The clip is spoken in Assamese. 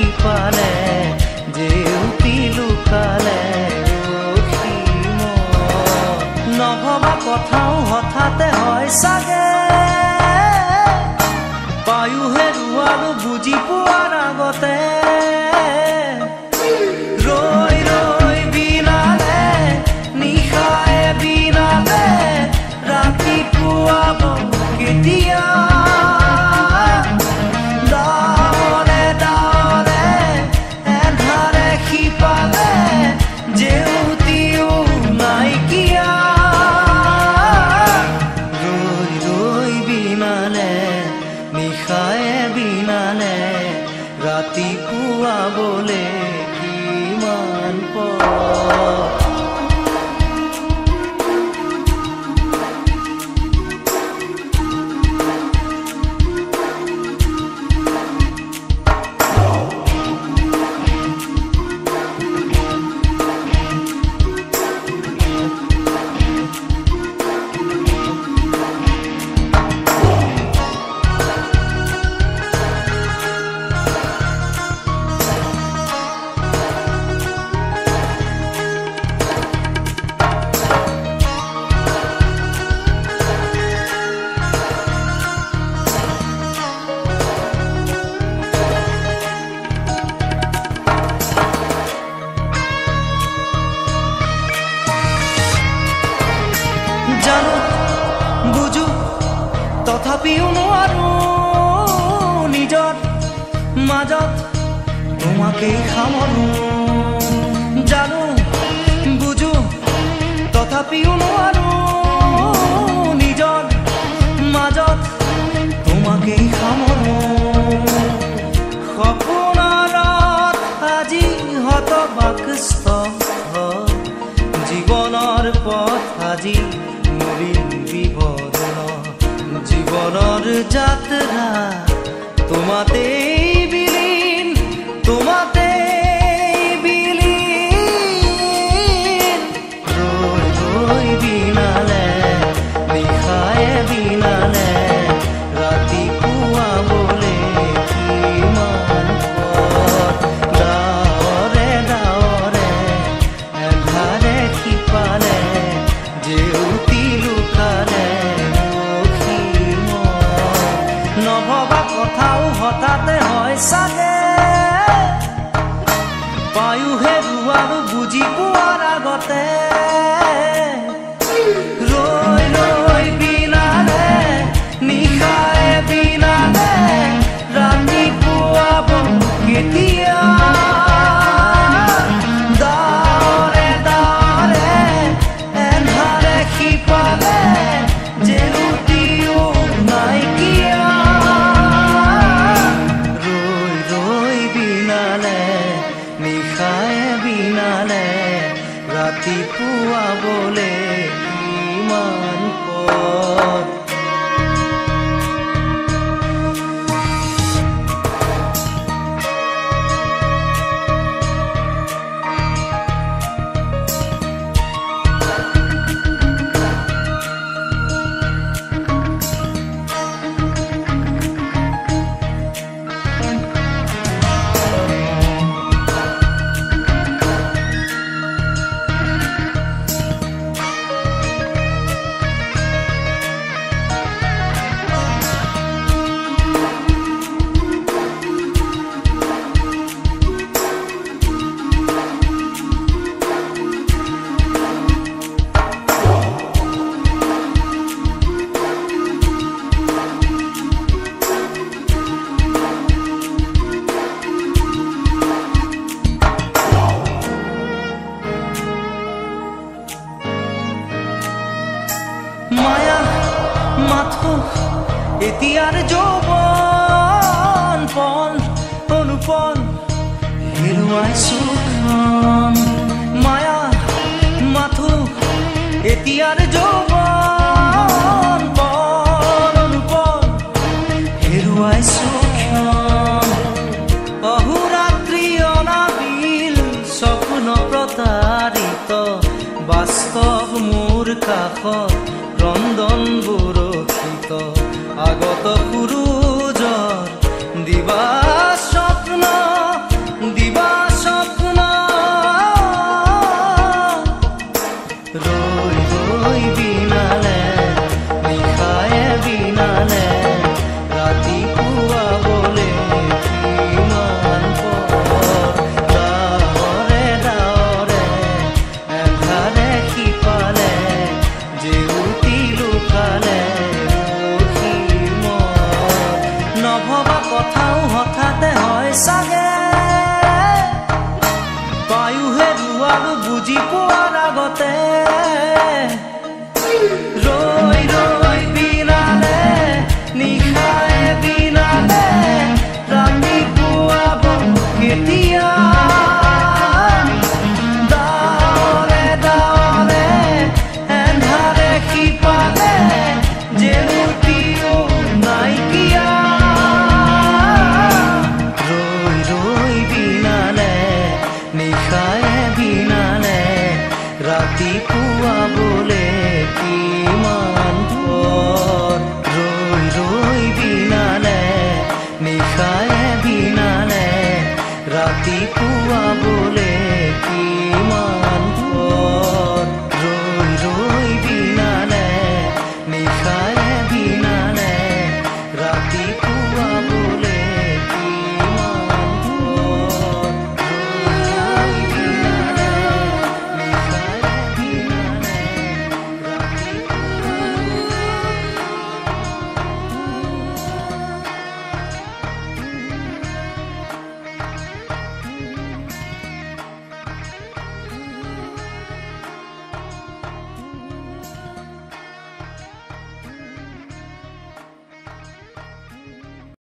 সিপালে জেউতি লুকালে নভবা কথাও হঠাতে হয় চাগে পায়ো হেৰুৱালো বুজি পোৱাৰ আগতে ৰৈ ৰৈ বিনালে নিশায়ে বিনালে ৰাতিপুৱাব কেতিয়া ডাৱৰে ডাৱৰে এন্ধাৰে সিপালে জেউতিও নাইকিয়া ৰৈ ৰৈ বিনালে নিশায়ে বিনালে ৰাতিপুৱাবলে কিমান পৰ বুঝো তথাপিও নোৱাৰো নিজৰ মাজত তোমাকেই সামৰো জানো বুঝো তথাপিও নোৱাৰো নিজৰ মাজত তোমাকেই সামৰো সপোনত আজি হতবাকস্থ জীৱনৰ পথ আজি জীবনৰ যাত্ৰা তোমাতে বিলীন তোমাতে বিলীন ৰৈ ৰৈ বিনালে নিশায়ে বিনালে ৰাতিপুৱাবলে কিমান পৰ ডাৱৰে ডাৱৰে এন্ধাৰে সিপালে জেউতি লুকালে নভবা কথাও হঠাতে হয় চাগে পায়ো হেৰুৱালো বুজি পোৱাৰ আগতে ৰৈ ৰৈ বিনালে নিশায়ে বিনালে ৰাতিপুৱাব কেতিয়া ডাৱৰে ডাৱৰে এন্ধাৰে সিপালে জেউতিও নাইকিয়া নিশায়ে বিনালে ৰাতিপুৱাবলে কিমান পৰ মায়া মাথো এতিয়াৰ যৌৱন পন অনুপন হেৰুৱাইছো মায়া মাথো এতিয়াৰ যৌৱন পন অনুপন হেৰুৱাইছো অহোৰাত্ৰি অনাবিল স্বপ্ন প্ৰতাৰিত বাস্তৱ মোৰ কাষত ক্ৰন্দন বৰষিত আগত সূৰুজৰ দিবা স্বপ্ন বুজি পোৱাৰ আগতে ৰৈ ৰৈ বিনালে নিশায়ে বিনালে ৰাতিপুৱা কেতিয়া ডাৱৰে ডাৱৰে এন্ধাৰে সিপালে জেউতিও নাইকিয়া ৰৈ ৰৈ বিনালে নিশায়ে বিনালে ৰাতিপুৱা বোলে কিমান পৰ ৰৈ ৰৈ বিনালে নিশায়ে বিনালে ৰাতিপুৱা বোলে কিমান